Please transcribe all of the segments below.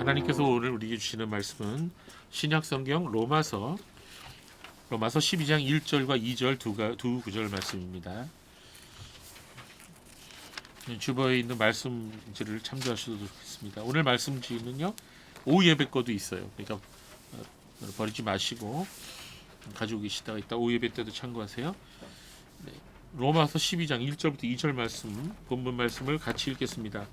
하나님께서 오늘 우리에게 주시는 말씀은 신약성경 로마서 12장 1절과 2절 두 구절 말씀입니다. 주보에 있는 말씀지를 참조하셔도 좋겠습니다. 오늘 말씀지는요, 오후 예배 거도 있어요. 그러니까 버리지 마시고 가지고 계시다가 이따 오후 예배 때도 참고하세요. 네. 로마서 12장 1절부터 2절 말씀, 본문 말씀을 같이 읽겠습니다.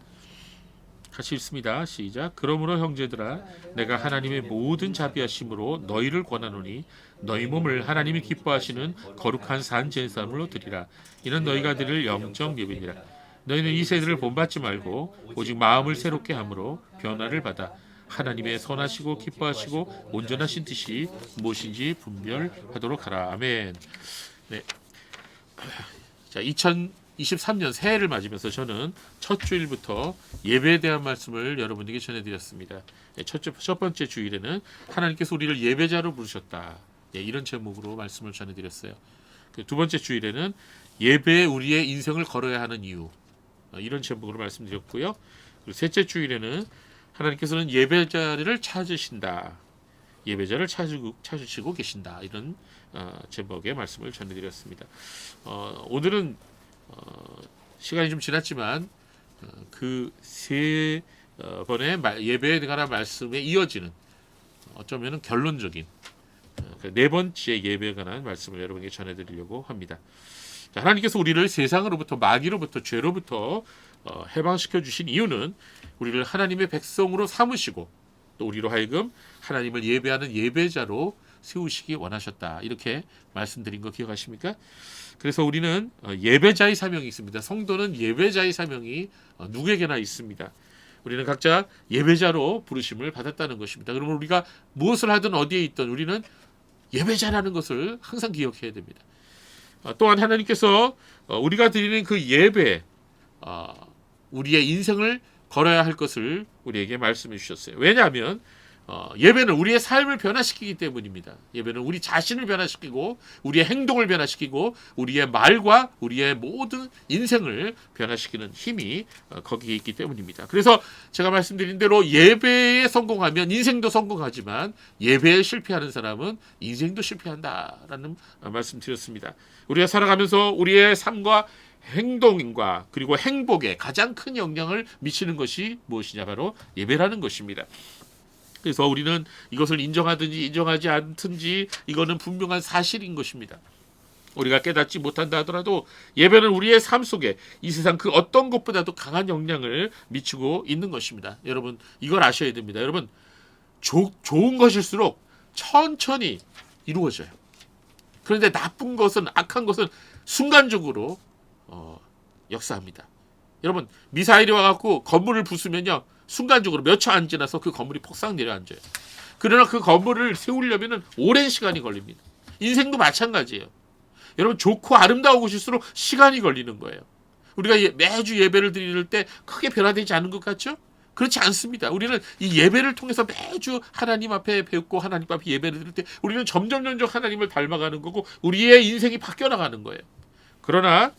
같이 읽습니다. 시작. 그러므로 형제들아, 내가 하나님의 모든 자비하심으로 너희를 권하노니 너희 몸을 하나님이 기뻐하시는 거룩한 산 제사물로 드리라. 이는 너희가 드릴 영적 예배니라. 너희는 이 세대를 본받지 말고 오직 마음을 새롭게 함으로 변화를 받아 하나님의 선하시고 기뻐하시고 온전하신 뜻이 무엇인지 분별하도록 하라. 아멘. 네. 자, 2023년 새해를 맞으면서 저는 첫 주일부터 예배에 대한 말씀을 여러분에게 전해드렸습니다. 첫 번째 주일에는 하나님께서 우리를 예배자로 부르셨다. 이런 제목으로 말씀을 전해드렸어요. 두 번째 주일에는 예배에 우리의 인생을 걸어야 하는 이유, 이런 제목으로 말씀드렸고요. 그리고 셋째 주일에는 하나님께서는 예배자를 찾으신다. 예배자를 찾으시고 계신다. 이런 제목의 말씀을 전해드렸습니다. 오늘은 시간이 좀 지났지만 그 세 번의 예배에 관한 말씀에 이어지는 어쩌면 결론적인 네 번째 예배에 관한 말씀을 여러분에게 전해드리려고 합니다. 자, 하나님께서 우리를 세상으로부터 마귀로부터 죄로부터 해방시켜 주신 이유는 우리를 하나님의 백성으로 삼으시고 또 우리로 하여금 하나님을 예배하는 예배자로 세우시기 원하셨다. 이렇게 말씀드린 거 기억하십니까? 그래서 우리는 예배자의 사명이 있습니다. 성도는 예배자의 사명이 누구에게나 있습니다. 우리는 각자 예배자로 부르심을 받았다는 것입니다. 그러면 우리가 무엇을 하든 어디에 있든 우리는 예배자라는 것을 항상 기억해야 됩니다. 또한 하나님께서 우리가 드리는 그 예배, 우리의 인생을 걸어야 할 것을 우리에게 말씀해 주셨어요. 왜냐하면 예배는 우리의 삶을 변화시키기 때문입니다. 예배는 우리 자신을 변화시키고 우리의 행동을 변화시키고 우리의 말과 우리의 모든 인생을 변화시키는 힘이 거기에 있기 때문입니다. 그래서 제가 말씀드린 대로 예배에 성공하면 인생도 성공하지만 예배에 실패하는 사람은 인생도 실패한다라는 말씀 드렸습니다. 우리가 살아가면서 우리의 삶과 행동과 그리고 행복에 가장 큰 영향을 미치는 것이 무엇이냐, 바로 예배라는 것입니다. 그래서 우리는 이것을 인정하든지 인정하지 않든지 이거는 분명한 사실인 것입니다. 우리가 깨닫지 못한다 하더라도 예배는 우리의 삶 속에 이 세상 그 어떤 것보다도 강한 영향을 미치고 있는 것입니다. 여러분, 이걸 아셔야 됩니다. 여러분, 좋은 것일수록 천천히 이루어져요. 그런데 나쁜 것은, 악한 것은 순간적으로 역사합니다. 여러분, 미사일이 와갖고 건물을 부수면요, 순간적으로 몇 초 안 지나서 그 건물이 폭삭 내려앉아요. 그러나 그 건물을 세우려면 오랜 시간이 걸립니다. 인생도 마찬가지예요. 여러분, 좋고 아름다운 곳일수록 시간이 걸리는 거예요. 우리가 매주 예배를 드릴 때 크게 변화되지 않은 것 같죠? 그렇지 않습니다. 우리는 이 예배를 통해서 매주 하나님 앞에 배우고 하나님 앞에 예배를 드릴 때 우리는 점점 하나님을 닮아가는 거고 우리의 인생이 바뀌어 나가는 거예요. 그러나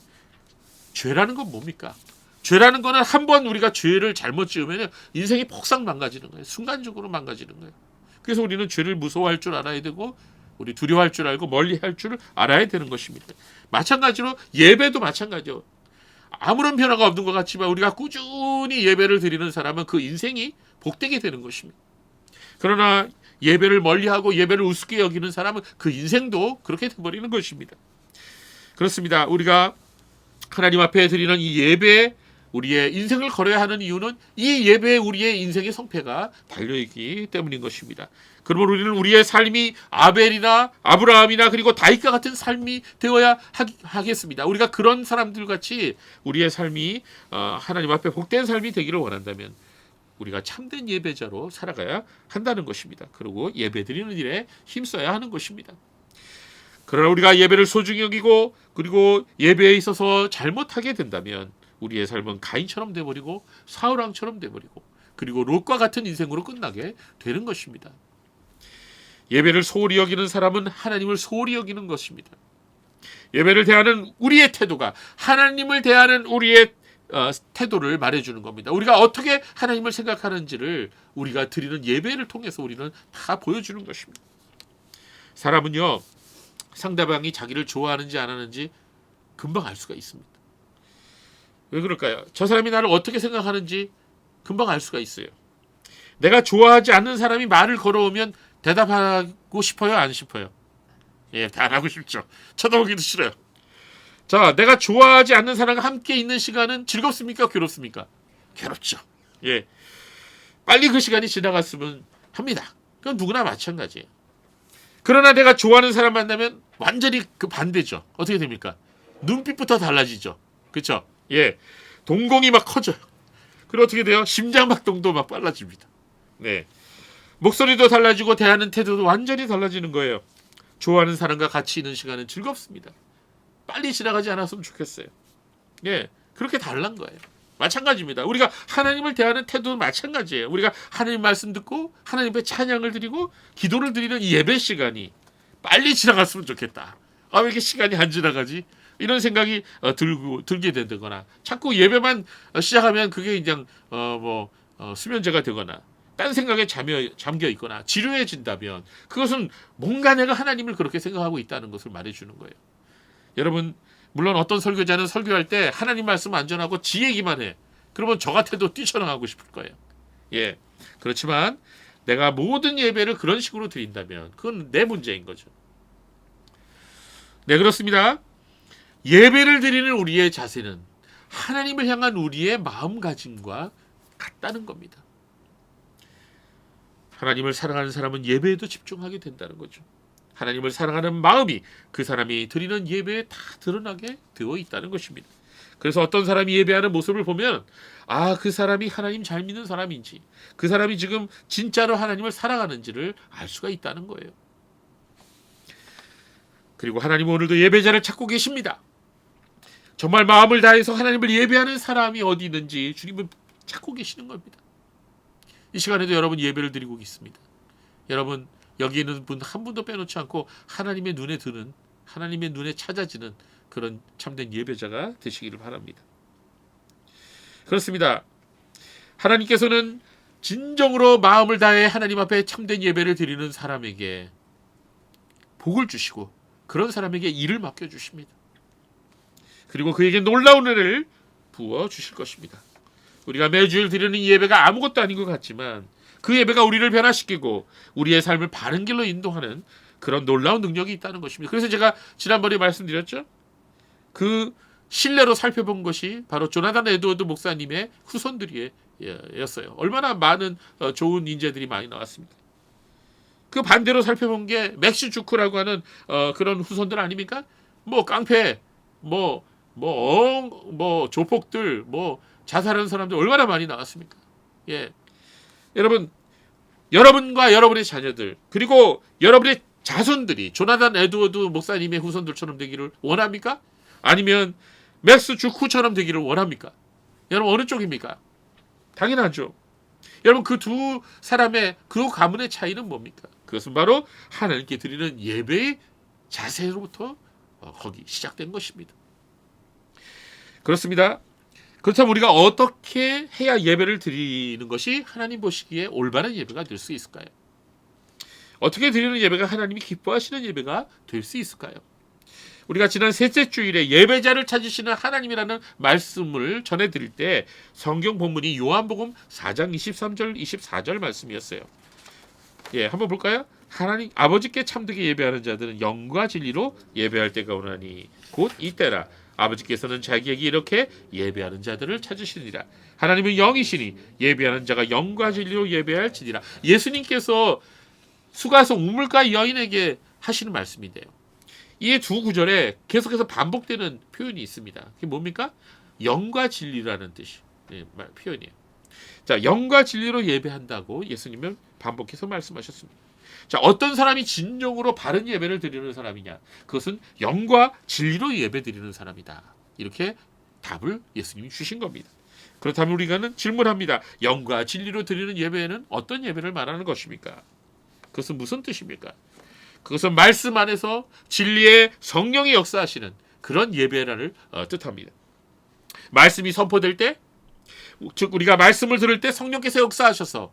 죄라는 건 뭡니까? 죄라는 거는 한번 우리가 죄를 잘못 지으면 인생이 폭삭 망가지는 거예요. 순간적으로 망가지는 거예요. 그래서 우리는 죄를 무서워할 줄 알아야 되고 우리 두려워할 줄 알고 멀리할 줄 알아야 되는 것입니다. 마찬가지로 예배도 마찬가지요. 아무런 변화가 없는 것 같지만 우리가 꾸준히 예배를 드리는 사람은 그 인생이 복되게 되는 것입니다. 그러나 예배를 멀리하고 예배를 우습게 여기는 사람은 그 인생도 그렇게 돼버리는 것입니다. 그렇습니다. 우리가 하나님 앞에 드리는 이 예배에 우리의 인생을 걸어야 하는 이유는 이 예배에 우리의 인생의 성패가 달려있기 때문인 것입니다. 그러면 우리는 우리의 삶이 아벨이나 아브라함이나 그리고 다윗과 같은 삶이 되어야 하겠습니다. 우리가 그런 사람들 같이 우리의 삶이 하나님 앞에 복된 삶이 되기를 원한다면 우리가 참된 예배자로 살아가야 한다는 것입니다. 그리고 예배드리는 일에 힘써야 하는 것입니다. 그러나 우리가 예배를 소중히 여기고 그리고 예배에 있어서 잘못하게 된다면 우리의 삶은 가인처럼 돼버리고 사울왕처럼 돼버리고 그리고 롯과 같은 인생으로 끝나게 되는 것입니다. 예배를 소홀히 여기는 사람은 하나님을 소홀히 여기는 것입니다. 예배를 대하는 우리의 태도가 하나님을 대하는 우리의 태도를 말해주는 겁니다. 우리가 어떻게 하나님을 생각하는지를 우리가 드리는 예배를 통해서 우리는 다 보여주는 것입니다. 사람은요, 상대방이 자기를 좋아하는지 안 하는지 금방 알 수가 있습니다. 왜 그럴까요? 저 사람이 나를 어떻게 생각하는지 금방 알 수가 있어요. 내가 좋아하지 않는 사람이 말을 걸어오면 대답하고 싶어요? 안 싶어요? 예, 안 하고 싶죠. 쳐다보기도 싫어요. 자, 내가 좋아하지 않는 사람과 함께 있는 시간은 즐겁습니까? 괴롭습니까? 괴롭죠. 예, 빨리 그 시간이 지나갔으면 합니다. 그건 누구나 마찬가지예요. 그러나 내가 좋아하는 사람 만나면 완전히 그 반대죠. 어떻게 됩니까? 눈빛부터 달라지죠. 그렇죠? 예, 동공이 막 커져요. 그리고 어떻게 돼요? 심장박동도 막 빨라집니다. 네, 목소리도 달라지고 대하는 태도도 완전히 달라지는 거예요. 좋아하는 사람과 같이 있는 시간은 즐겁습니다. 빨리 지나가지 않았으면 좋겠어요. 예, 그렇게 달란 거예요. 마찬가지입니다. 우리가 하나님을 대하는 태도도 마찬가지예요. 우리가 하나님 말씀 듣고 하나님 앞에 찬양을 드리고 기도를 드리는 이 예배 시간이 빨리 지나갔으면 좋겠다. 왜 이렇게 시간이 안 지나가지? 이런 생각이 들게 되거나 자꾸 예배만 시작하면 그게 그냥 수면제가 되거나 딴 생각에 잠겨 있거나 지루해진다면 그것은 뭔가 내가 하나님을 그렇게 생각하고 있다는 것을 말해주는 거예요. 여러분, 물론 어떤 설교자는 설교할 때 하나님 말씀 안 전하고 지 얘기만 해. 그러면 저 같아도 뛰쳐나가고 싶을 거예요. 예, 그렇지만 내가 모든 예배를 그런 식으로 드린다면 그건 내 문제인 거죠. 네, 그렇습니다. 예배를 드리는 우리의 자세는 하나님을 향한 우리의 마음가짐과 같다는 겁니다. 하나님을 사랑하는 사람은 예배에도 집중하게 된다는 거죠. 하나님을 사랑하는 마음이 그 사람이 드리는 예배에 다 드러나게 되어 있다는 것입니다. 그래서 어떤 사람이 예배하는 모습을 보면 그 사람이 하나님 잘 믿는 사람인지 그 사람이 지금 진짜로 하나님을 사랑하는지를 알 수가 있다는 거예요. 그리고 하나님은 오늘도 예배자를 찾고 계십니다. 정말 마음을 다해서 하나님을 예배하는 사람이 어디 있는지 주님은 찾고 계시는 겁니다. 이 시간에도 여러분 예배를 드리고 있습니다. 여러분 여기 있는 분 한 분도 빼놓지 않고 하나님의 눈에 드는, 하나님의 눈에 찾아지는 그런 참된 예배자가 되시기를 바랍니다. 그렇습니다. 하나님께서는 진정으로 마음을 다해 하나님 앞에 참된 예배를 드리는 사람에게 복을 주시고 그런 사람에게 일을 맡겨주십니다. 그리고 그에게 놀라운 은혜를 부어주실 것입니다. 우리가 매주일 드리는 예배가 아무것도 아닌 것 같지만 그 예배가 우리를 변화시키고 우리의 삶을 바른 길로 인도하는 그런 놀라운 능력이 있다는 것입니다. 그래서 제가 지난번에 말씀드렸죠. 그 신뢰로 살펴본 것이 바로 조나단 에드워드 목사님의 후손들이었어요. 얼마나 많은 좋은 인재들이 많이 나왔습니다. 그 반대로 살펴본 게 맥시 주크라고 하는 그런 후손들 아닙니까? 깡패, 조폭들, 자살하는 사람들 얼마나 많이 나왔습니까? 예. 여러분, 여러분과 여러분의 자녀들 그리고 여러분의 자손들이 조나단 에드워드 목사님의 후손들처럼 되기를 원합니까? 아니면 맥스 주크처럼 되기를 원합니까? 여러분 어느 쪽입니까? 당연하죠. 여러분 그 두 사람의 그 가문의 차이는 뭡니까? 그것은 바로 하나님께 드리는 예배의 자세로부터 거기 시작된 것입니다. 그렇습니다. 그렇다면 우리가 어떻게 해야 예배를 드리는 것이 하나님 보시기에 올바른 예배가 될 수 있을까요? 어떻게 드리는 예배가 하나님이 기뻐하시는 예배가 될 수 있을까요? 우리가 지난 셋째 주일에 예배자를 찾으시는 하나님이라는 말씀을 전해드릴 때 성경 본문이 요한복음 4장 23절 24절 말씀이었어요. 예, 한번 볼까요? 하나님 아버지께 참되게 예배하는 자들은 영과 진리로 예배할 때가 오나니 곧 이때라. 아버지께서는 자기에게 이렇게 예배하는 자들을 찾으시니라. 하나님은 영이시니 예배하는 자가 영과 진리로 예배할지니라. 예수님께서 수가성 우물가 여인에게 하시는 말씀인데요. 이 두 구절에 계속해서 반복되는 표현이 있습니다. 그게 뭡니까? 영과 진리라는 뜻이 표현이에요. 자, 영과 진리로 예배한다고 예수님은 반복해서 말씀하셨습니다. 자, 어떤 사람이 진정으로 바른 예배를 드리는 사람이냐? 그것은 영과 진리로 예배 드리는 사람이다. 이렇게 답을 예수님이 주신 겁니다. 그렇다면 우리가는 질문합니다. 영과 진리로 드리는 예배는 어떤 예배를 말하는 것입니까? 그것은 무슨 뜻입니까? 그것은 말씀 안에서 진리의 성령이 역사하시는 그런 예배를 뜻합니다. 말씀이 선포될 때, 즉 우리가 말씀을 들을 때 성령께서 역사하셔서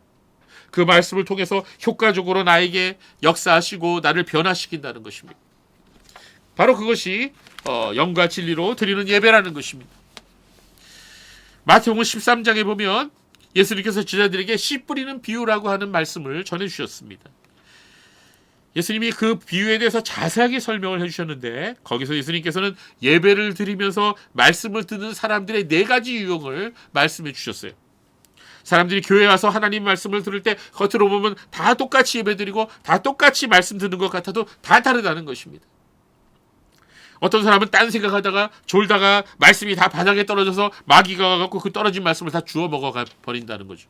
그 말씀을 통해서 효과적으로 나에게 역사하시고 나를 변화시킨다는 것입니다. 바로 그것이 영과 진리로 드리는 예배라는 것입니다. 마태복음 13장에 보면 예수님께서 제자들에게 씨 뿌리는 비유라고 하는 말씀을 전해주셨습니다. 예수님이 그 비유에 대해서 자세하게 설명을 해주셨는데 거기서 예수님께서는 예배를 드리면서 말씀을 듣는 사람들의 4가지 유형을 말씀해 주셨어요. 사람들이 교회에 와서 하나님 말씀을 들을 때 겉으로 보면 다 똑같이 예배드리고 다 똑같이 말씀 듣는 것 같아도 다 다르다는 것입니다. 어떤 사람은 딴 생각하다가 졸다가 말씀이 다 바닥에 떨어져서 마귀가 와갖고 그 떨어진 말씀을 다 주워 먹어가 버린다는 거죠.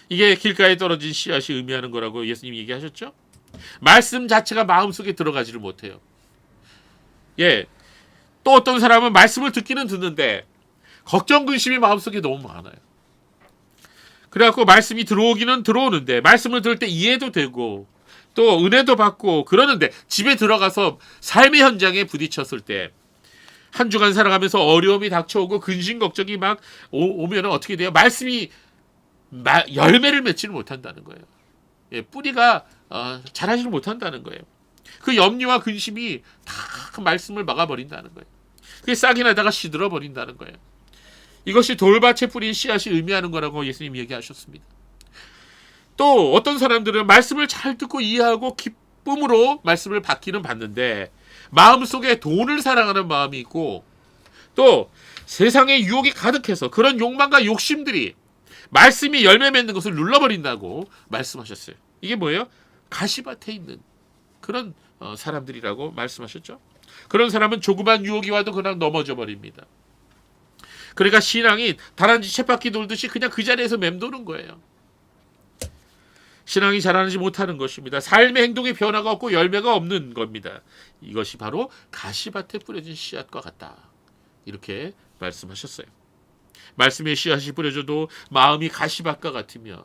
이게 길가에 떨어진 씨앗이 의미하는 거라고 예수님이 얘기하셨죠. 말씀 자체가 마음속에 들어가지를 못해요. 예, 또 어떤 사람은 말씀을 듣기는 듣는데 걱정 근심이 마음속에 너무 많아요. 그래갖고 말씀이 들어오기는 들어오는데 말씀을 들을 때 이해도 되고 또 은혜도 받고 그러는데 집에 들어가서 삶의 현장에 부딪혔을 때 한 주간 살아가면서 어려움이 닥쳐오고 근심 걱정이 막 오면 어떻게 돼요? 말씀이 열매를 맺지를 못한다는 거예요. 예, 뿌리가 자라지를 못한다는 거예요. 그 염려와 근심이 다 그 말씀을 막아버린다는 거예요. 그게 싹이 나다가 시들어 버린다는 거예요. 이것이 돌밭에 뿌린 씨앗이 의미하는 거라고 예수님이 얘기하셨습니다. 또 어떤 사람들은 말씀을 잘 듣고 이해하고 기쁨으로 말씀을 받기는 받는데 마음속에 돈을 사랑하는 마음이 있고 또 세상의 유혹이 가득해서 그런 욕망과 욕심들이 말씀이 열매 맺는 것을 눌러버린다고 말씀하셨어요. 이게 뭐예요? 가시밭에 있는 그런 사람들이라고 말씀하셨죠. 그런 사람은 조그만 유혹이 와도 그냥 넘어져 버립니다. 그러니까 신앙이 다람쥐 쳇바퀴 돌듯이 그냥 그 자리에서 맴도는 거예요. 신앙이 자라나지 못하는 것입니다. 삶의 행동에 변화가 없고 열매가 없는 겁니다. 이것이 바로 가시밭에 뿌려진 씨앗과 같다. 이렇게 말씀하셨어요. 말씀의 씨앗이 뿌려져도 마음이 가시밭과 같으면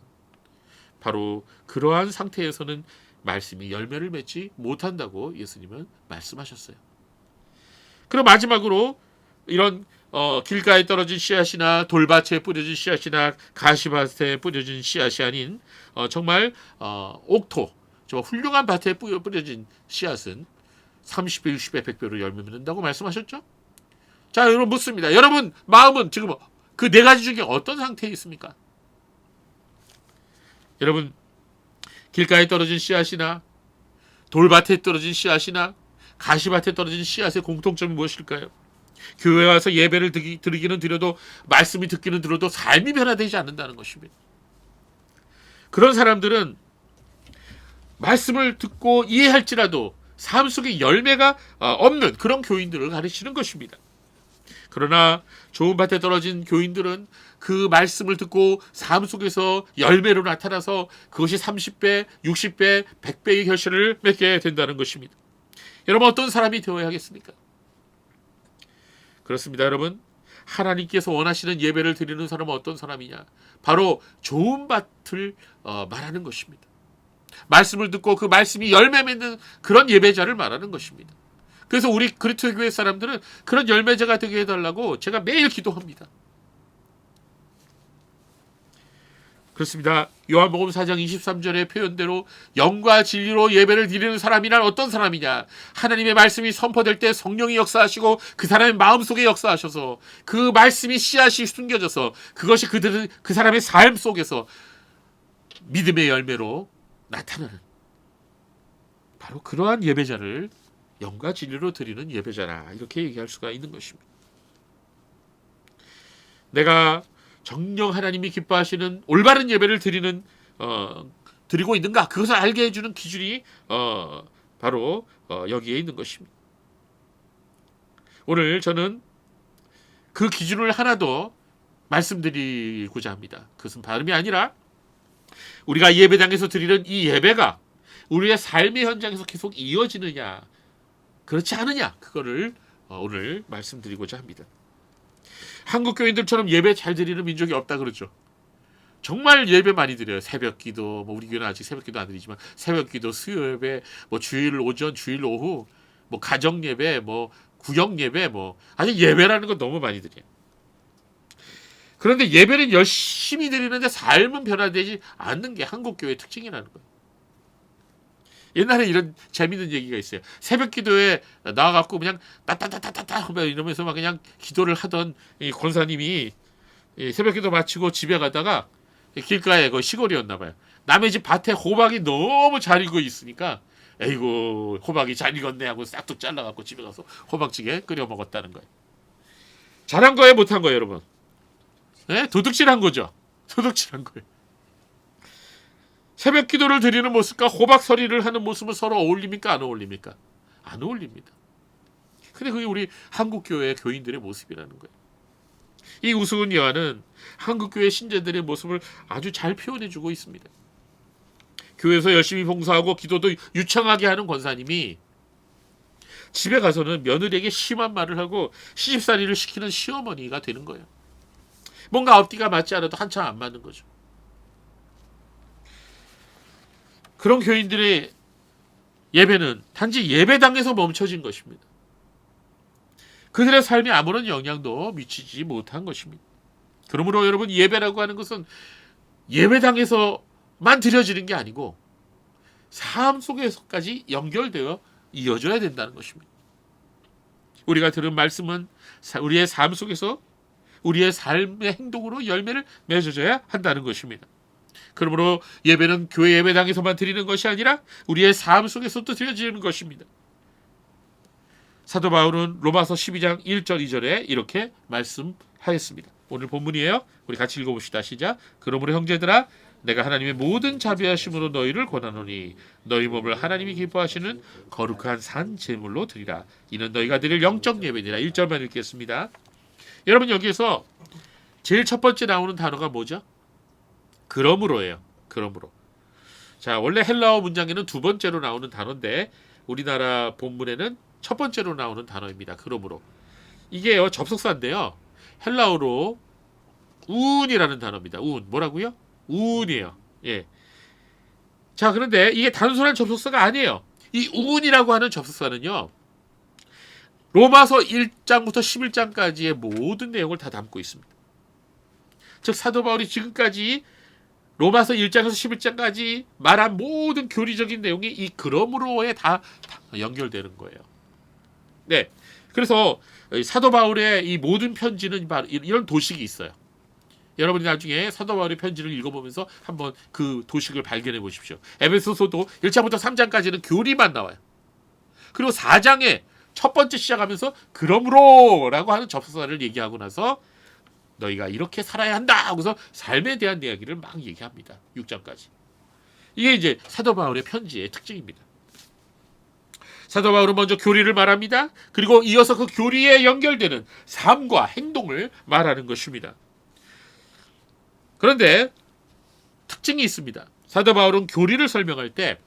바로 그러한 상태에서는 말씀이 열매를 맺지 못한다고 예수님은 말씀하셨어요. 그럼 마지막으로 이런 길가에 떨어진 씨앗이나 돌밭에 뿌려진 씨앗이나 가시밭에 뿌려진 씨앗이 아닌 정말 옥토, 정말 훌륭한 밭에 뿌려진 씨앗은 30배, 60배, 100배로 열매 맺는다고 말씀하셨죠? 자, 여러분 묻습니다. 여러분 마음은 지금 그 4가지 중에 어떤 상태에 있습니까? 여러분 길가에 떨어진 씨앗이나 돌밭에 떨어진 씨앗이나 가시밭에 떨어진 씨앗의 공통점이 무엇일까요? 교회 와서 예배를 드리기는 드려도 말씀이 듣기는 들어도 삶이 변화되지 않는다는 것입니다. 그런 사람들은 말씀을 듣고 이해할지라도 삶 속에 열매가 없는 그런 교인들을 가르치는 것입니다. 그러나 좋은 밭에 떨어진 교인들은 그 말씀을 듣고 삶 속에서 열매로 나타나서 그것이 30배, 60배, 100배의 결실을 맺게 된다는 것입니다. 여러분 어떤 사람이 되어야 하겠습니까? 그렇습니다. 여러분 하나님께서 원하시는 예배를 드리는 사람은 어떤 사람이냐? 바로 좋은 밭을 말하는 것입니다. 말씀을 듣고 그 말씀이 열매 맺는 그런 예배자를 말하는 것입니다. 그래서 우리 그리스도 교회 사람들은 그런 열매자가 되게 해달라고 제가 매일 기도합니다. 그렇습니다. 요한복음 4장 23절의 표현대로 영과 진리로 예배를 드리는 사람이란 어떤 사람이냐? 하나님의 말씀이 선포될 때 성령이 역사하시고 그 사람의 마음속에 역사하셔서 그 말씀이 씨앗이 숨겨져서 그것이 그 사람의 삶 속에서 믿음의 열매로 나타나는 바로 그러한 예배자를 영과 진리로 드리는 예배자라 이렇게 얘기할 수가 있는 것입니다. 내가 정녕 하나님이 기뻐하시는 올바른 예배를 드리고 있는가? 그것을 알게 해주는 기준이 바로 여기에 있는 것입니다. 오늘 저는 그 기준을 하나 더 말씀드리고자 합니다. 그것은 다름이 아니라 우리가 예배당에서 드리는 이 예배가 우리의 삶의 현장에서 계속 이어지느냐 그렇지 않느냐 그거를 오늘 말씀드리고자 합니다. 한국 교인들처럼 예배 잘 드리는 민족이 없다 그러죠. 정말 예배 많이 드려요. 새벽기도, 뭐 우리 교회는 아직 새벽기도 안 드리지만 새벽기도, 수요예배, 뭐 주일 오전, 주일 오후, 뭐 가정예배, 뭐 구역 예배 뭐 아니 예배라는 건 너무 많이 드려요. 그런데 예배는 열심히 드리는데 삶은 변화되지 않는 게 한국 교회의 특징이라는 거예요. 옛날에 이런 재밌는 얘기가 있어요. 새벽 기도에 나와갖고 그냥 따따따따따 이러면서 막 그냥 기도를 하던 이 권사님이 새벽 기도 마치고 집에 가다가 길가에 그 시골이었나 봐요. 남의 집 밭에 호박이 너무 잘 익어 있으니까 에이구 호박이 잘 익었네 하고 싹둑 잘라갖고 집에 가서 호박찌개 끓여 먹었다는 거예요. 잘한 거예요, 못한 거예요, 여러분? 네? 도둑질한 거죠. 도둑질한 거예요. 새벽 기도를 드리는 모습과 호박서리를 하는 모습은 서로 어울립니까? 안 어울립니까? 안 어울립니다. 근데 그게 우리 한국교회 교인들의 모습이라는 거예요. 이 우스운 여아는 한국교회 신자들의 모습을 아주 잘 표현해주고 있습니다. 교회에서 열심히 봉사하고 기도도 유창하게 하는 권사님이 집에 가서는 며느리에게 심한 말을 하고 시집살이를 시키는 시어머니가 되는 거예요. 뭔가 앞뒤가 맞지 않아도 한참 안 맞는 거죠. 그런 교인들의 예배는 단지 예배당에서 멈춰진 것입니다. 그들의 삶에 아무런 영향도 미치지 못한 것입니다. 그러므로 여러분 예배라고 하는 것은 예배당에서만 드려지는 게 아니고 삶 속에서까지 연결되어 이어져야 된다는 것입니다. 우리가 들은 말씀은 우리의 삶 속에서 우리의 삶의 행동으로 열매를 맺어줘야 한다는 것입니다. 그러므로 예배는 교회 예배당에서만 드리는 것이 아니라 우리의 삶 속에서도 드려지는 것입니다. 사도 바울은 로마서 12장 1절 2절에 이렇게 말씀하였습니다. 오늘 본문이에요. 우리 같이 읽어봅시다. 시작. 그러므로 형제들아 내가 하나님의 모든 자비하심으로 너희를 권하노니 너희 몸을 하나님이 기뻐하시는 거룩한 산 제물로 드리라. 이는 너희가 드릴 영적 예배니라. 1절만 읽겠습니다. 여러분 여기에서 제일 첫 번째 나오는 단어가 뭐죠? 그러므로예요. 그러므로. 자, 원래 헬라어 문장에는 두 번째로 나오는 단어인데 우리나라 본문에는 첫 번째로 나오는 단어입니다. 그러므로. 이게요, 접속사인데요. 헬라어로 운이라는 단어입니다. 운. 뭐라고요? 운이에요. 예. 자, 그런데 이게 단순한 접속사가 아니에요. 이 운이라고 하는 접속사는요. 로마서 1장부터 11장까지의 모든 내용을 다 담고 있습니다. 즉 사도 바울이 지금까지 로마서 1장에서 11장까지 말한 모든 교리적인 내용이 이 그러므로에 다 연결되는 거예요. 네. 그래서 사도 바울의 이 모든 편지는 바로 이런 도식이 있어요. 여러분이 나중에 사도 바울의 편지를 읽어보면서 한번 그 도식을 발견해 보십시오. 에베소서도 1장부터 3장까지는 교리만 나와요. 그리고 4장에 첫 번째 시작하면서 그러므로라고 하는 접속사를 얘기하고 나서 너희가 이렇게 살아야 한다 하고서 삶에 대한 이야기를 막 얘기합니다. 6장까지. 이게 이제 사도 바울의 편지의 특징입니다. 사도 바울은 먼저 교리를 말합니다. 그리고 이어서 그 교리에 연결되는 삶과 행동을 말하는 것입니다. 그런데 특징이 있습니다. 사도 바울은 교리를 설명할 때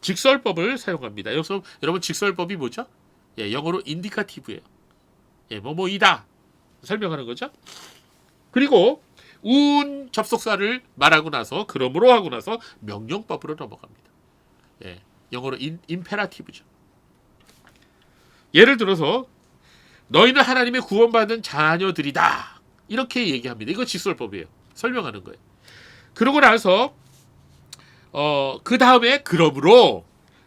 직설법을 사용합니다. 여기서 여러분 직설법이 뭐죠? 예, 영어로 인디카티브예요. 예, 뭐뭐이다 설명하는 거죠. 그리고 운 접속사를 말하고 나서 그러므로 하고 나서 명령법으로 넘어갑니다. 예, 영어로 임페라티브죠. 예를 들어서 너희는 하나님의 구원받은 자녀들이다 이렇게 얘기합니다. 이거 직설법이에요. 설명하는 거예요. 그러고 나서 그 다음에 그러므로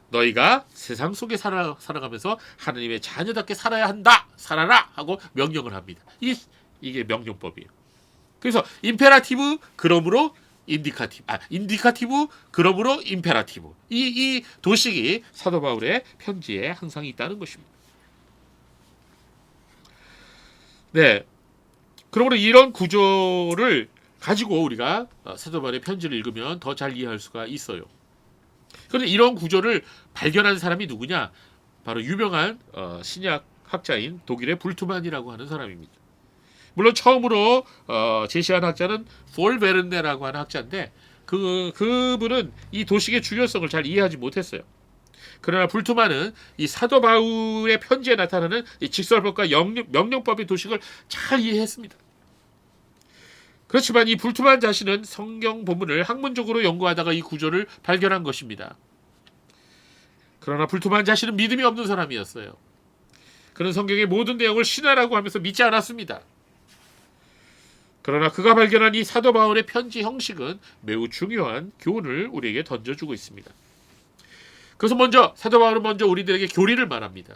너희가 세상 속에 살아가면서 하나님의 자녀답게 살아야 한다. 살아라 하고 명령을 합니다. 이게 명령법이에요. 그래서 임페라티브 그러므로 인디카티브 그러므로 임페라티브 이 도식이 사도 바울의 편지에 항상 있다는 것입니다. 네, 그러므로 이런 구조를 가지고 우리가 사도 바울의 편지를 읽으면 더 잘 이해할 수가 있어요. 그런데 이런 구조를 발견한 사람이 누구냐? 바로 유명한 신약 학자인 독일의 불트만이라고 하는 사람입니다. 물론 처음으로 제시한 학자는 폴베르네라고 하는 학자인데 그분은 이 도식의 중요성을 잘 이해하지 못했어요. 그러나 불트만은 이 사도 바울의 편지에 나타나는 이 직설법과 명령법의 도식을 잘 이해했습니다. 그렇지만 이 불트만 자신은 성경 본문을 학문적으로 연구하다가 이 구조를 발견한 것입니다. 그러나 불트만 자신은 믿음이 없는 사람이었어요. 그는 성경의 모든 내용을 신화라고 하면서 믿지 않았습니다. 그러나 그가 발견한 이 사도 바울의 편지 형식은 매우 중요한 교훈을 우리에게 던져주고 있습니다. 그래서 사도 바울은 먼저 우리들에게 교리를 말합니다.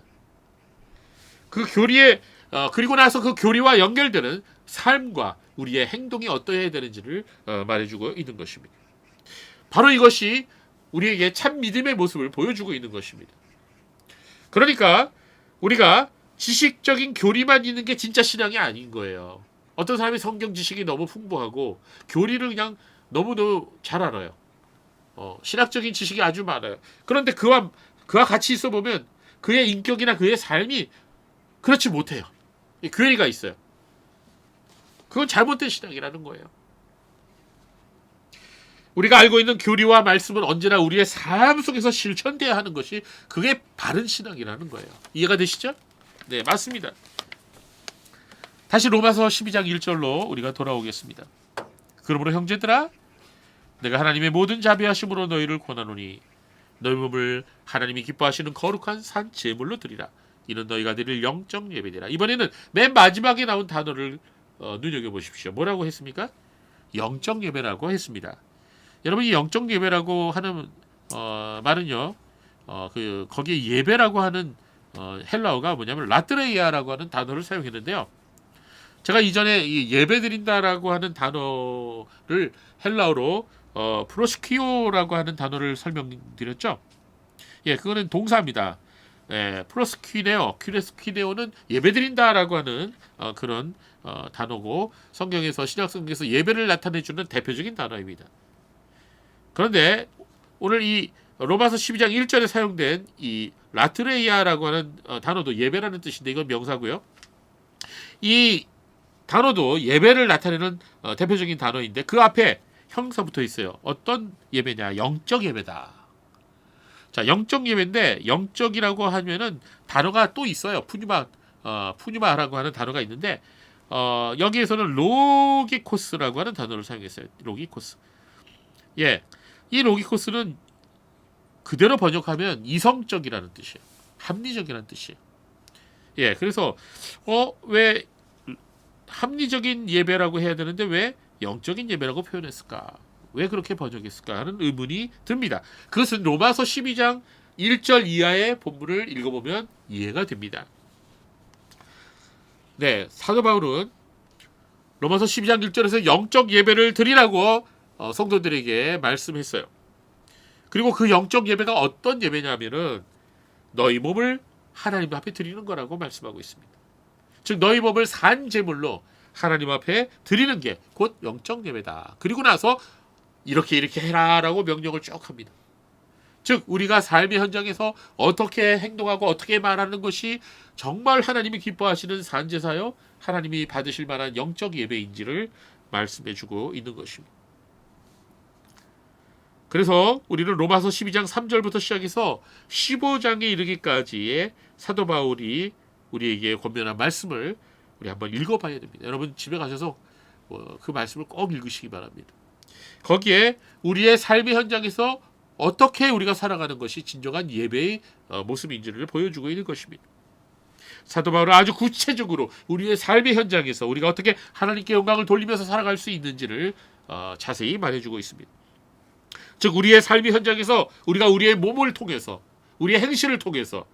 그 교리에 그리고 나서 그 교리와 연결되는 삶과 우리의 행동이 어떠해야 되는지를 말해주고 있는 것입니다. 바로 이것이 우리에게 참 믿음의 모습을 보여주고 있는 것입니다. 그러니까 우리가 지식적인 교리만 있는 게 진짜 신앙이 아닌 거예요. 어떤 사람이 성경 지식이 너무 풍부하고 교리를 그냥 너무너무 잘 알아요. 신학적인 지식이 아주 많아요. 그런데 그와 같이 있어 보면 그의 인격이나 그의 삶이 그렇지 못해요. 괴리가 있어요. 그건 잘못된 신앙이라는 거예요. 우리가 알고 있는 교리와 말씀은 언제나 우리의 삶 속에서 실천돼야 하는 것이 그게 바른 신앙이라는 거예요. 이해가 되시죠? 네, 맞습니다. 다시 로마서 12장 1절로 우리가 돌아오겠습니다. 그러므로 형제들아, 내가 하나님의 모든 자비하심으로 너희를 권하노니 너희 몸을 하나님이 기뻐하시는 거룩한 산 제물로 드리라. 이는 너희가 드릴 영적 예배니라. 이번에는 맨 마지막에 나온 단어를 눈여겨보십시오. 뭐라고 했습니까? 영적 예배라고 했습니다. 여러분, 이 영적 예배라고 하는 말은요, 거기에 예배라고 하는 헬라어가 뭐냐면 라트레이아라고 하는 단어를 사용했는데요. 제가 이전에 이 예배 드린다라고 하는 단어를 헬라어로 프로스키오라고 하는 단어를 설명드렸죠. 예, 그거는 동사입니다. 예, 퀴레스퀴네오는 예배 드린다라고 하는 그런 단어고 성경에서 신약 성경에서 예배를 나타내주는 대표적인 단어입니다. 그런데 오늘 이 로마서 12장 1절에 사용된 이 라트레이아라고 하는 단어도 예배라는 뜻인데 이건 명사고요. 이 단어도 예배를 나타내는 대표적인 단어인데 그 앞에 형사 붙어 있어요. 어떤 예배냐? 영적 예배다. 자, 영적 예배인데 영적이라고 하면은 단어가 또 있어요. 푸뉴마라고 하는 단어가 있는데 여기에서는 로기코스라고 하는 단어를 사용했어요. 로기코스. 예, 이 로기코스는 그대로 번역하면 이성적이라는 뜻이에요. 합리적이라는 뜻이에요. 예, 그래서 왜 합리적인 예배라고 해야 되는데 왜 영적인 예배라고 표현했을까? 왜 그렇게 번역했을까 하는 의문이 듭니다. 그것은 로마서 12장 1절 이하의 본문을 읽어보면 이해가 됩니다. 네, 사도 바울은 로마서 12장 1절에서 영적 예배를 드리라고 성도들에게 말씀했어요. 그리고 그 영적 예배가 어떤 예배냐면은 너희 몸을 하나님 앞에 드리는 거라고 말씀하고 있습니다. 즉 너희 몸을 산 제물로 하나님 앞에 드리는 게 곧 영적 예배다. 그리고 나서 이렇게 해라라고 명령을 쭉 합니다. 즉 우리가 삶의 현장에서 어떻게 행동하고 어떻게 말하는 것이 정말 하나님이 기뻐하시는 산제사요 하나님이 받으실 만한 영적 예배인지를 말씀해주고 있는 것입니다. 그래서 우리는 로마서 12장 3절부터 시작해서 15장에 이르기까지의 사도 바울이 우리에게 권면한 말씀을 우리 한번 읽어봐야 됩니다. 여러분 집에 가셔서 그 말씀을 꼭 읽으시기 바랍니다. 거기에 우리의 삶의 현장에서 어떻게 우리가 살아가는 것이 진정한 예배의 모습인지를 보여주고 있는 것입니다. 사도 바울은 아주 구체적으로 우리의 삶의 현장에서 우리가 어떻게 하나님께 영광을 돌리면서 살아갈 수 있는지를 자세히 말해주고 있습니다. 즉 우리의 삶의 현장에서 우리가 우리의 몸을 통해서 우리의 행실을 통해서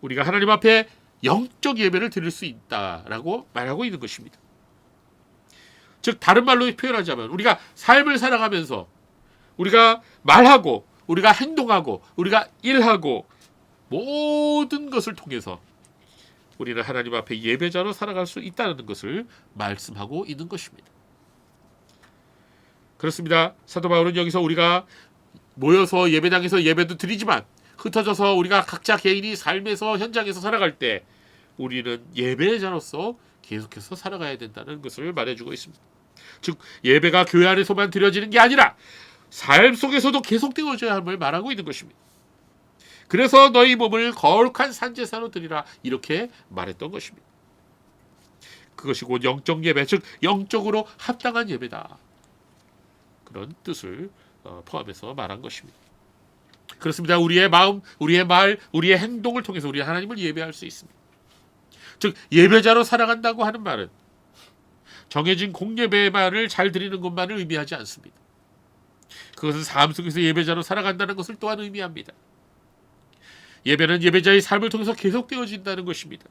우리가 하나님 앞에 영적 예배를 드릴 수 있다라고 말하고 있는 것입니다. 즉 다른 말로 표현하자면 우리가 삶을 살아가면서 우리가 말하고 우리가 행동하고 우리가 일하고 모든 것을 통해서 우리는 하나님 앞에 예배자로 살아갈 수 있다는 것을 말씀하고 있는 것입니다. 그렇습니다. 사도 바울은 여기서 우리가 모여서 예배당에서 예배도 드리지만 흩어져서 우리가 각자 개인이 삶에서 현장에서 살아갈 때 우리는 예배자로서 계속해서 살아가야 된다는 것을 말해주고 있습니다. 즉 예배가 교회 안에서만 드려지는 게 아니라 삶 속에서도 계속되어져야 함을 말하고 있는 것입니다. 그래서 너희 몸을 거룩한 산제사로 드리라 이렇게 말했던 것입니다. 그것이 곧 영적 예배, 즉 영적으로 합당한 예배다. 그런 뜻을 포함해서 말한 것입니다. 그렇습니다. 우리의 마음, 우리의 말, 우리의 행동을 통해서 우리 하나님을 예배할 수 있습니다. 즉 예배자로 살아간다고 하는 말은 정해진 공예배만을 잘 드리는 것만을 의미하지 않습니다. 그것은 삶 속에서 예배자로 살아간다는 것을 또한 의미합니다. 예배는 예배자의 삶을 통해서 계속되어진다는 것입니다.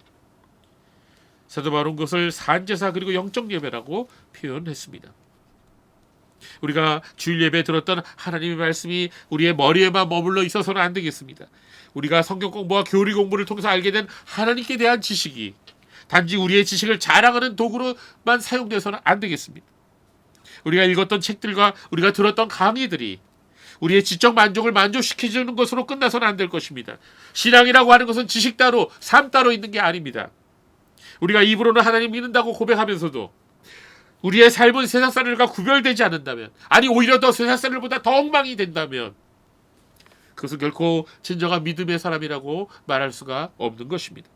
사도 바울은 그것을 산제사 그리고 영적 예배라고 표현했습니다. 우리가 주일 예배에 들었던 하나님의 말씀이 우리의 머리에만 머물러 있어서는 안 되겠습니다. 우리가 성경 공부와 교리 공부를 통해서 알게 된 하나님께 대한 지식이 단지 우리의 지식을 자랑하는 도구로만 사용돼서는 안 되겠습니다. 우리가 읽었던 책들과 우리가 들었던 강의들이 우리의 지적 만족을 만족시켜주는 것으로 끝나서는 안 될 것입니다. 신앙이라고 하는 것은 지식 따로 삶 따로 있는 게 아닙니다. 우리가 입으로는 하나님 믿는다고 고백하면서도 우리의 삶은 세상 사람들과 구별되지 않는다면, 아니 오히려 더 세상 사람들보다 더 엉망이 된다면 그것은 결코 진정한 믿음의 사람이라고 말할 수가 없는 것입니다.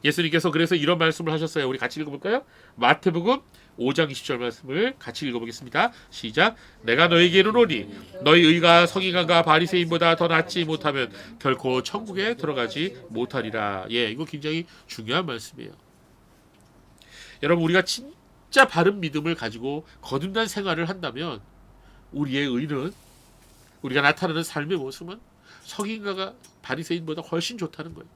예수님께서 그래서 이런 말씀을 하셨어요. 우리 같이 읽어볼까요? 마태복음 5장 20절 말씀을 같이 읽어보겠습니다. 시작. 내가 너에게 이르노니 너희 의가 서기관과 바리새인보다 더 낫지 못하면 결코 천국에 들어가지 못하리라. 예, 이거 굉장히 중요한 말씀이에요. 여러분, 우리가 진짜 바른 믿음을 가지고 거듭난 생활을 한다면 우리의 의는, 우리가 나타나는 삶의 모습은 서기관과 바리새인보다 훨씬 좋다는 거예요.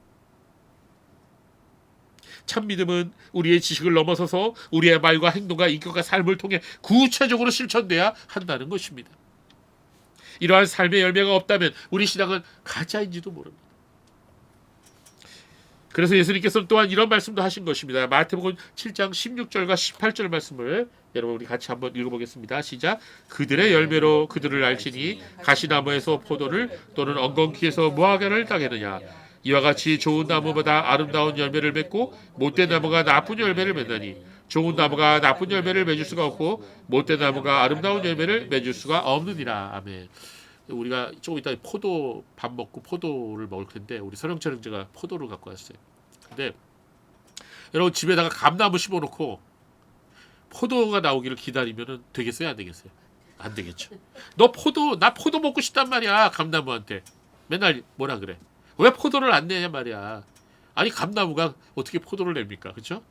참 믿음은 우리의 지식을 넘어서서 우리의 말과 행동과 인격과 삶을 통해 구체적으로 실천돼야 한다는 것입니다. 이러한 삶의 열매가 없다면 우리 신앙은 가짜인지도 모릅니다. 그래서 예수님께서는 또한 이런 말씀도 하신 것입니다. 마태복음 7장 16절과 18절 말씀을 여러분 우리 같이 한번 읽어보겠습니다. 시작. 그들의 열매로 그들을 알지니 가시나무에서 포도를 또는 엉겅퀴에서 무화과를 따겠느냐. 이와 같이 좋은 나무보다 아름다운 열매를 맺고 못된 나무가 나쁜 열매를 맺나니 좋은 나무가 나쁜 열매를 맺을 수가 없고 못된 나무가 아름다운 열매를 맺을 수가 없느니라. 아멘. 우리가 조금 이따 포도 밥 먹고 포도를 먹을 텐데 우리 설영철 형제가 포도를 갖고 왔어요. 근데 여러분 집에다가 감나무 심어놓고 포도가 나오기를 기다리면은 되겠어요, 안 되겠어요? 안 되겠죠. 나 포도 먹고 싶단 말이야. 감나무한테 맨날 뭐라 그래? 왜 포도를 안 내냐 말이야. 아니 감나무가 어떻게 포도를 냅니까? 그렇죠?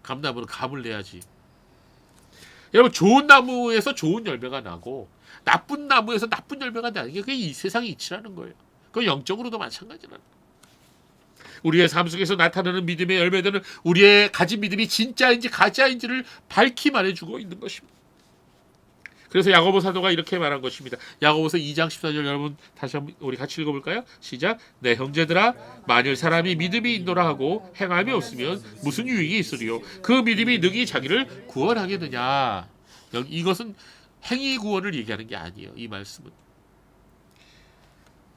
감나무는 감을 내야지. 여러분 좋은 나무에서 좋은 열매가 나고 나쁜 나무에서 나쁜 열매가 나는 게 그게 이 세상의 이치라는 거예요. 그건 영적으로도 마찬가지라는 거예요. 우리의 삶 속에서 나타나는 믿음의 열매들은 우리의 가진 믿음이 진짜인지 가짜인지를 밝히 말해주고 있는 것입니다. 그래서 야고보 사도가 이렇게 말한 것입니다. 야고보서 2장 14절 여러분 다시 한번 우리 같이 읽어볼까요? 시작. 내 형제들아 만일 사람이 믿음이 있노라 하고 행함이 없으면 무슨 유익이 있으리요. 그 믿음이 능히 자기를 구원하겠느냐. 이것은 행위 구원을 얘기하는 게 아니에요. 이 말씀은.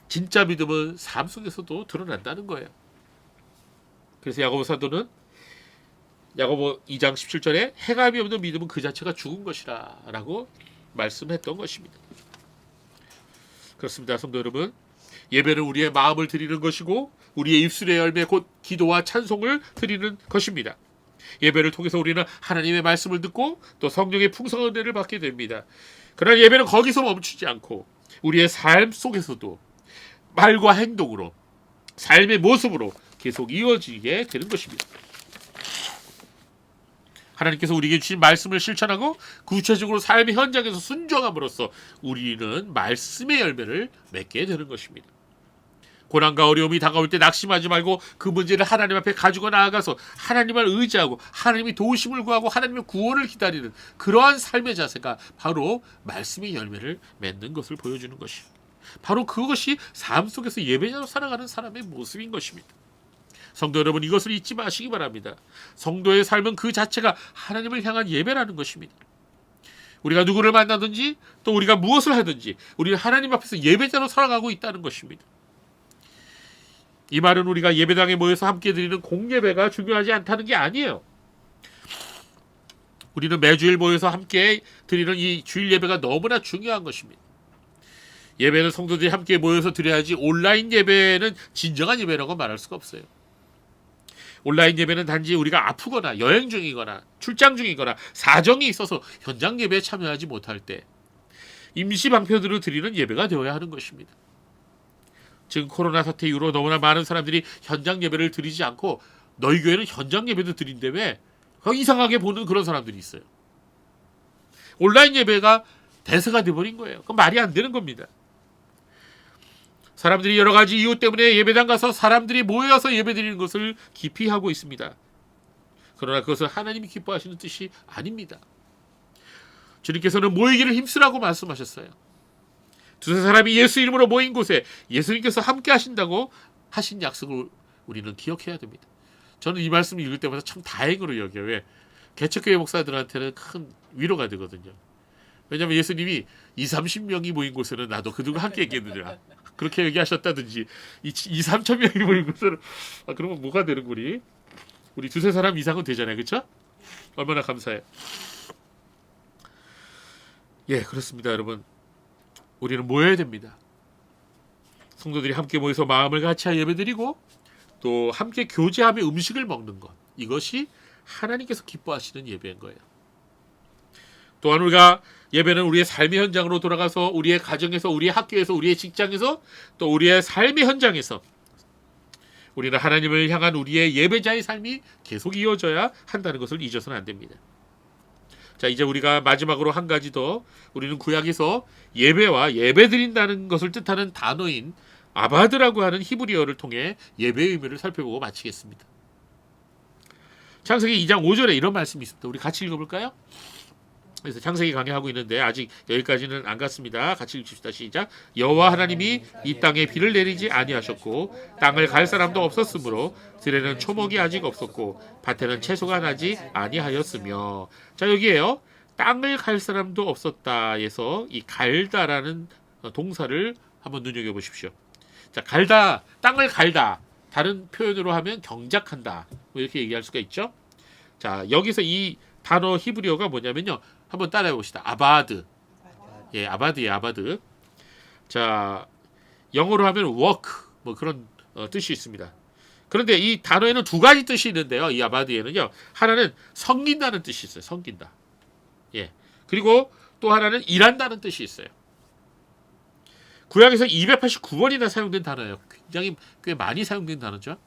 진짜 믿음은 삶 속에서도 드러난다는 거예요. 그래서 야고보 사도는 야고보 2장 17절에 행함이 없는 믿음은 그 자체가 죽은 것이라 라고 말씀했던 것입니다. 그렇습니다. 성도 여러분, 예배는 우리의 마음을 드리는 것이고 우리의 입술의 열매 곧 기도와 찬송을 드리는 것입니다. 예배를 통해서 우리는 하나님의 말씀을 듣고 또 성령의 풍성한 은혜를 받게 됩니다. 그러나 예배는 거기서 멈추지 않고 우리의 삶 속에서도 말과 행동으로 삶의 모습으로 계속 이어지게 되는 것입니다. 하나님께서 우리에게 주신 말씀을 실천하고 구체적으로 삶의 현장에서 순종함으로써 우리는 말씀의 열매를 맺게 되는 것입니다. 고난과 어려움이 다가올 때 낙심하지 말고 그 문제를 하나님 앞에 가지고 나아가서 하나님을 의지하고 하나님의 도우심을 구하고 하나님의 구원을 기다리는 그러한 삶의 자세가 바로 말씀의 열매를 맺는 것을 보여주는 것이에요. 바로 그것이 삶 속에서 예배자로 살아가는 사람의 모습인 것입니다. 성도 여러분, 이것을 잊지 마시기 바랍니다. 성도의 삶은 그 자체가 하나님을 향한 예배라는 것입니다. 우리가 누구를 만나든지 또 우리가 무엇을 하든지 우리는 하나님 앞에서 예배자로 살아가고 있다는 것입니다. 이 말은 우리가 예배당에 모여서 함께 드리는 공예배가 중요하지 않다는 게 아니에요. 우리는 매주일 모여서 함께 드리는 이 주일 예배가 너무나 중요한 것입니다. 예배는 성도들이 함께 모여서 드려야지 온라인 예배는 진정한 예배라고 말할 수가 없어요. 온라인 예배는 단지 우리가 아프거나 여행 중이거나 출장 중이거나 사정이 있어서 현장 예배에 참여하지 못할 때 임시 방편으로 드리는 예배가 되어야 하는 것입니다. 지금 코로나 사태 이후로 너무나 많은 사람들이 현장 예배를 드리지 않고 너희 교회는 현장 예배도 드린데 왜 이상하게 보는 그런 사람들이 있어요. 온라인 예배가 대세가 돼버린 거예요. 그건 말이 안 되는 겁니다. 사람들이 여러 가지 이유 때문에 예배당 가서 사람들이 모여서 예배드리는 것을 기피하고 있습니다. 그러나 그것은 하나님이 기뻐하시는 뜻이 아닙니다. 주님께서는 모이기를 힘쓰라고 말씀하셨어요. 두세 사람이 예수 이름으로 모인 곳에 예수님께서 함께 하신다고 하신 약속을 우리는 기억해야 됩니다. 저는 이 말씀을 읽을 때마다 참 다행으로 여겨요. 왜? 개척교회 목사들한테는 큰 위로가 되거든요. 왜냐하면 예수님이 20-30명이 모인 곳에는 나도 그들과 함께 있겠느냐 그렇게 얘기하셨다든지 2-3천 명이 모인 곳에는 그러면 뭐가 되는 거니? 우리 두세 사람 이상은 되잖아요. 그렇죠? 얼마나 감사해요. 예, 그렇습니다. 여러분, 우리는 모여야 됩니다. 성도들이 함께 모여서 마음을 같이 예배드리고 또 함께 교제하며 음식을 먹는 것, 이것이 하나님께서 기뻐하시는 예배인 거예요. 또한 우리가 예배는 우리의 삶의 현장으로 돌아가서 우리의 가정에서, 우리의 학교에서, 우리의 직장에서, 또 우리의 삶의 현장에서 우리는 하나님을 향한 우리의 예배자의 삶이 계속 이어져야 한다는 것을 잊어서는 안 됩니다. 자, 이제 우리가 마지막으로 한 가지 더, 우리는 구약에서 예배와 예배드린다는 것을 뜻하는 단어인 아바드라고 하는 히브리어를 통해 예배의 의미를 살펴보고 마치겠습니다. 창세기 2장 5절에 이런 말씀이 있습니다. 우리 같이 읽어볼까요? 그래서 창세기 강의하고 있는데 아직 여기까지는 안 갔습니다. 같이 읽읍시다. 시작. 여호와 하나님이 이 땅에 비를 내리지 아니하셨고 땅을 갈 사람도 없었으므로 들에는 초목이 아직 없었고 밭에는 채소가 나지 아니하였으며. 자, 여기에요. 땅을 갈 사람도 없었다에서 이 갈다라는 동사를 한번 눈여겨보십시오. 자, 갈다, 땅을 갈다. 다른 표현으로 하면 경작한다. 뭐 이렇게 얘기할 수가 있죠. 자, 여기서 이 단어 히브리어가 뭐냐면요. 한번 따라해 봅시다. 아바드. 예, 아바드예, 아바드. 자, 영어로 하면 work 뭐 그런 뜻이 있습니다. 그런데 이 단어에는 두 가지 뜻이 있는데요. 이 아바드에는요. 하나는 섬긴다는 뜻이 있어요. 섬긴다. 예. 그리고 또 하나는 일한다는 뜻이 있어요. 구약에서 289번이나 사용된 단어예요. 굉장히 꽤 많이 사용된 단어죠.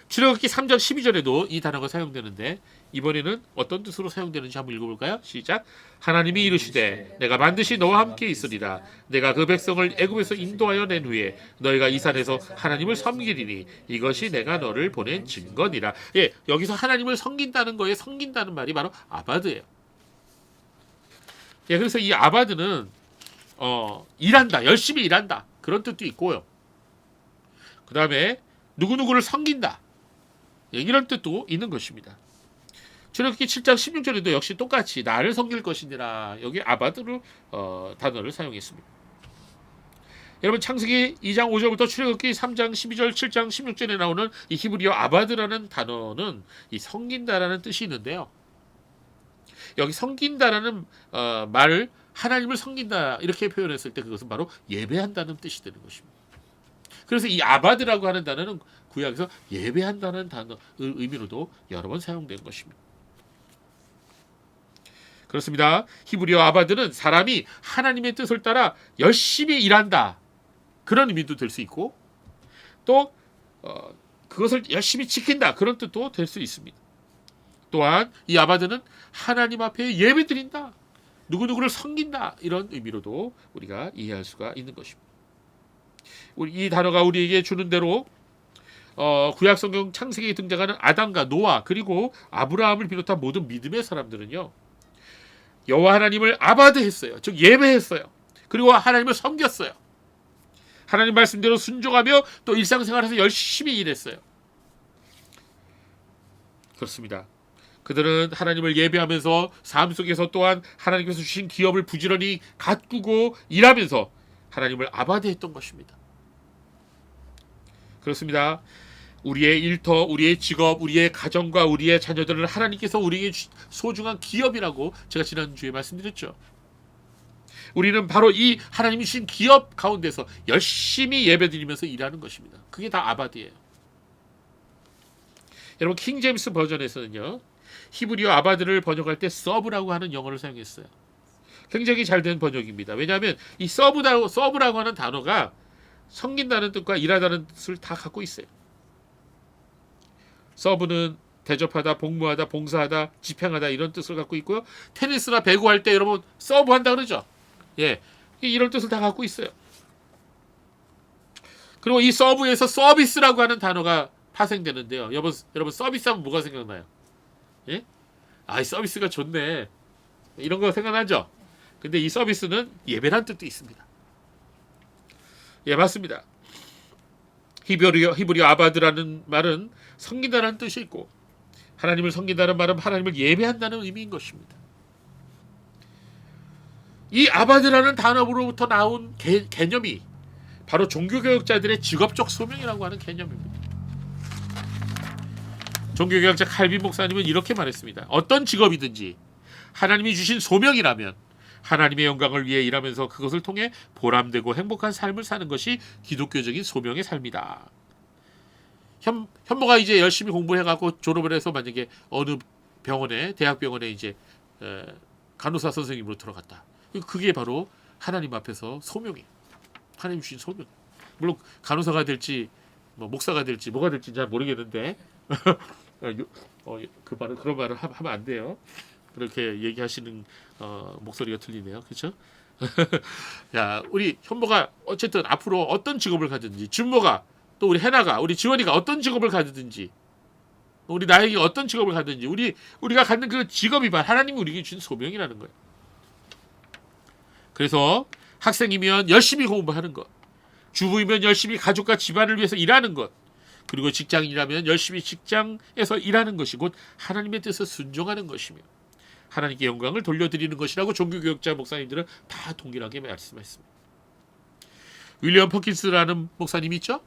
출애굽기 3장 12절에도 이 단어가 사용되는데 이번에는 어떤 뜻으로 사용되는지 한번 읽어볼까요? 시작. 하나님이 이르시되 내가 반드시 너와 함께 있으리라. 내가 그 백성을 애굽에서 인도하여 낸 후에 너희가 이 산에서 하나님을 섬기리니 이것이 내가 너를 보낸 증거니라. 예, 여기서 하나님을 섬긴다는 거에 섬긴다는 말이 바로 아바드예요. 예, 그래서 이 아바드는 일한다, 열심히 일한다 그런 뜻도 있고요. 그 다음에 누구누구를 섬긴다, 예, 이런 뜻도 있는 것입니다. 출애굽기 7장 16절에도 역시 똑같이 나를 섬길 것이니라, 여기 아바드로 단어를 사용했습니다. 여러분, 창세기 2장 5절부터 출애굽기 3장 12절, 7장 16절에 나오는 이 히브리어 아바드라는 단어는 이 섬긴다라는 뜻이 있는데요. 여기 섬긴다라는 말을 하나님을 섬긴다 이렇게 표현했을 때 그것은 바로 예배한다는 뜻이 되는 것입니다. 그래서 이 아바드라고 하는 단어는 구약에서 예배한다는 단어 의미로도 여러 번 사용된 것입니다. 그렇습니다. 히브리어 아바드는 사람이 하나님의 뜻을 따라 열심히 일한다 그런 의미도 될 수 있고 또 그것을 열심히 지킨다 그런 뜻도 될 수 있습니다. 또한 이 아바드는 하나님 앞에 예배드린다, 누구누구를 섬긴다 이런 의미로도 우리가 이해할 수가 있는 것입니다. 이 단어가 우리에게 주는 대로 구약 성경 창세기에 등장하는 아담과 노아 그리고 아브라함을 비롯한 모든 믿음의 사람들은요, 여호와 하나님을 아바드했어요. 즉 예배했어요. 그리고 하나님을 섬겼어요. 하나님 말씀대로 순종하며 또 일상생활에서 열심히 일했어요. 그렇습니다. 그들은 하나님을 예배하면서 삶 속에서 또한 하나님께서 주신 기업을 부지런히 가꾸고 일하면서 하나님을 아바드했던 것입니다. 그렇습니다. 우리의 일터, 우리의 직업, 우리의 가정과 우리의 자녀들을 하나님께서 우리에게 소중한 기업이라고 제가 지난주에 말씀드렸죠. 우리는 바로 이 하나님이 주신 기업 가운데서 열심히 예배드리면서 일하는 것입니다. 그게 다 아바드예요. 여러분, 킹제임스 버전에서는요, 히브리어 아바드를 번역할 때 서브라고 하는 영어를 사용했어요. 굉장히 잘된 번역입니다. 왜냐하면 이 서브라고 하는 단어가 섬긴다는 뜻과 일하다는 뜻을 다 갖고 있어요. 서브는 대접하다, 복무하다, 봉사하다, 집행하다 이런 뜻을 갖고 있고요. 테니스나 배구 할 때 여러분 서브한다 그러죠. 예, 이런 뜻을 다 갖고 있어요. 그리고 이 서브에서 서비스라고 하는 단어가 파생되는데요. 여러분 서비스하면 뭐가 생각나요? 예? 아, 이 서비스가 좋네. 이런 거 생각나죠? 근데 이 서비스는 예배란 뜻도 있습니다. 예, 맞습니다. 히브리어 아바드라는 말은 섬긴다는 뜻이 있고 하나님을 섬긴다는 말은 하나님을 예배한다는 의미인 것입니다. 이 아바드라는 단어로부터 나온 개념이 바로 종교개혁자들의 직업적 소명이라고 하는 개념입니다. 종교개혁자 칼빈 목사님은 이렇게 말했습니다. 어떤 직업이든지 하나님이 주신 소명이라면 하나님의 영광을 위해 일하면서 그것을 통해 보람되고 행복한 삶을 사는 것이 기독교적인 소명의 삶이다. 현모가 이제 열심히 공부해갖고 졸업을 해서 만약에 어느 병원에 대학병원에 이제 간호사 선생님으로 들어갔다. 그게 바로 하나님 앞에서 소명이에요. 하나님 주신 소명. 물론 간호사가 될지 뭐 목사가 될지 뭐가 될지 잘 모르겠는데 그런 말을 하면 안 돼요. 그렇게 얘기하시는 목소리가 들리네요. 그렇죠? 야, 우리 현모가 어쨌든 앞으로 어떤 직업을 가든지 준모가 또 우리 해나가 우리 지원이가 어떤 직업을 가든지 우리 나에게 어떤 직업을 가든지 우리가 갖는 그 직업이 바로 하나님이 우리에게 준 소명이라는 거예요. 그래서 학생이면 열심히 공부하는 것, 주부이면 열심히 가족과 집안을 위해서 일하는 것, 그리고 직장인이라면 열심히 직장에서 일하는 것이 곧 하나님의 뜻을 순종하는 것이며 하나님께 영광을 돌려드리는 것이라고 종교개혁자 목사님들은 다 동일하게 말씀했습니다. 윌리엄 퍼킨스라는 목사님이 있죠?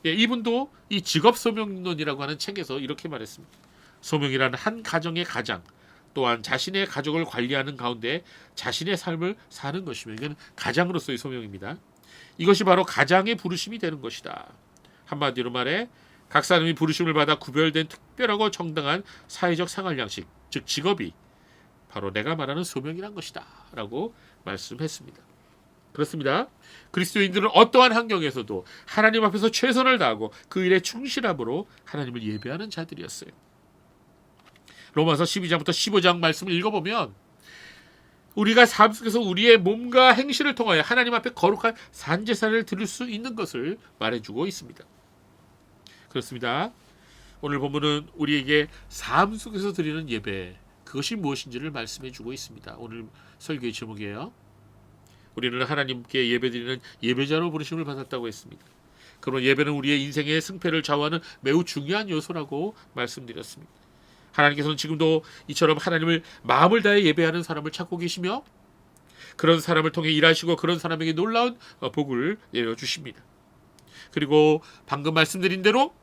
예, 이분도 이 직업소명론이라고 하는 책에서 이렇게 말했습니다. 소명이라는 한 가정의 가장 또한 자신의 가족을 관리하는 가운데 자신의 삶을 사는 것이며 이건 가장으로서의 소명입니다. 이것이 바로 가장의 부르심이 되는 것이다. 한마디로 말해 각 사람이 부르심을 받아 구별된 특별하고 정당한 사회적 생활 양식, 즉 직업이 바로 내가 말하는 소명이란 것이다 라고 말씀했습니다. 그렇습니다. 그리스도인들은 어떠한 환경에서도 하나님 앞에서 최선을 다하고 그 일에 충실함으로 하나님을 예배하는 자들이었어요. 로마서 12장부터 15장 말씀을 읽어보면 우리가 삶 속에서 우리의 몸과 행실을 통하여 하나님 앞에 거룩한 산제사를 드릴 수 있는 것을 말해주고 있습니다. 그렇습니다. 오늘 본문은 우리에게 삶 속에서 드리는 예배, 그것이 무엇인지를 말씀해주고 있습니다. 오늘 설교의 제목이에요. 우리는 하나님께 예배드리는 예배자로 부르심을 받았다고 했습니다. 그러면 예배는 우리의 인생의 승패를 좌우하는 매우 중요한 요소라고 말씀드렸습니다. 하나님께서는 지금도 이처럼 하나님을 마음을 다해 예배하는 사람을 찾고 계시며 그런 사람을 통해 일하시고 그런 사람에게 놀라운 복을 내려주십니다. 그리고 방금 말씀드린 대로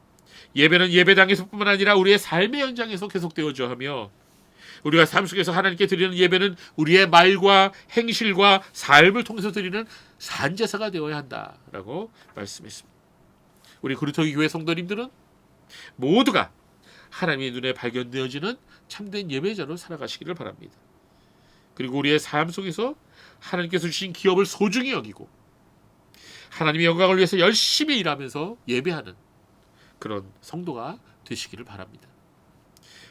예배는 예배당에서뿐만 아니라 우리의 삶의 현장에서 계속되어져 하며 우리가 삶 속에서 하나님께 드리는 예배는 우리의 말과 행실과 삶을 통해서 드리는 산제사가 되어야 한다라고 말씀했습니다. 우리 그리스도의 교회 성도님들은 모두가 하나님의 눈에 발견되어지는 참된 예배자로 살아가시기를 바랍니다. 그리고 우리의 삶 속에서 하나님께서 주신 기업을 소중히 여기고 하나님의 영광을 위해서 열심히 일하면서 예배하는 그런 성도가 되시기를 바랍니다.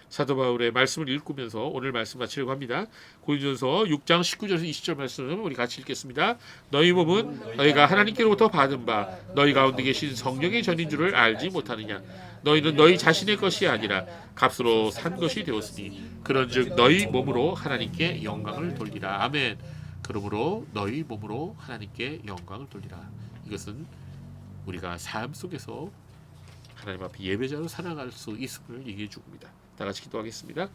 사도 바울의 말씀을 읽으면서 오늘 말씀 마치려고 합니다. 고린도전서 6장 19절에서 20절 말씀 우리 같이 읽겠습니다. 너희 몸은 너희가 하나님께로부터 받은 바 너희 가운데 계신 성령의 전인 줄을 알지 못하느냐. 너희는 너희 자신의 것이 아니라 값으로 산 것이 되었으니 그런즉 너희 몸으로 하나님께 영광을 돌리라. 아멘. 그러므로 너희 몸으로 하나님께 영광을 돌리라. 이것은 우리가 삶 속에서 하나님 앞에 예배자로 살아갈 수 있음을 얘기해 줍니다. 다 같이 기도하겠습니다.